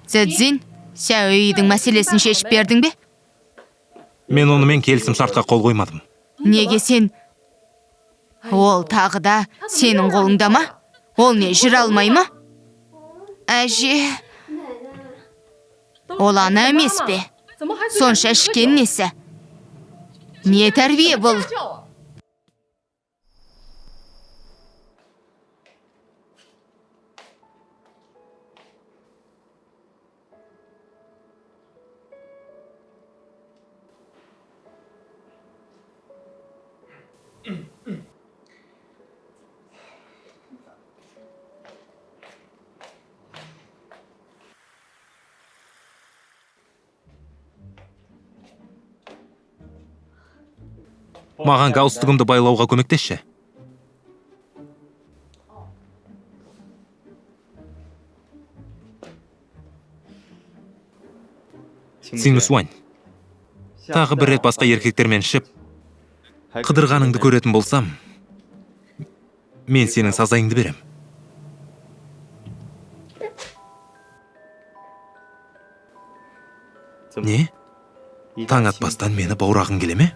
Цзин, сен үйдің мәселесін шешіп бердің бе? Мен онымен келісім шартқа қол қоймадым. Неге сен? Ол тағы да сенің қолыңда ма? Ол не, жүре алмай ма? Әже, ол ана емес пе? Сонша ішкен несі? Не тәрбие бұл? Маған галстугымды байлауға көмектесші. Синусуань, тағы бір рет басқа еркектермен ішіп, қыдырғаныңды көретін болсам, мен сенің сазайыңды берем. Не? Таң атпастан мені баурағың келе ме?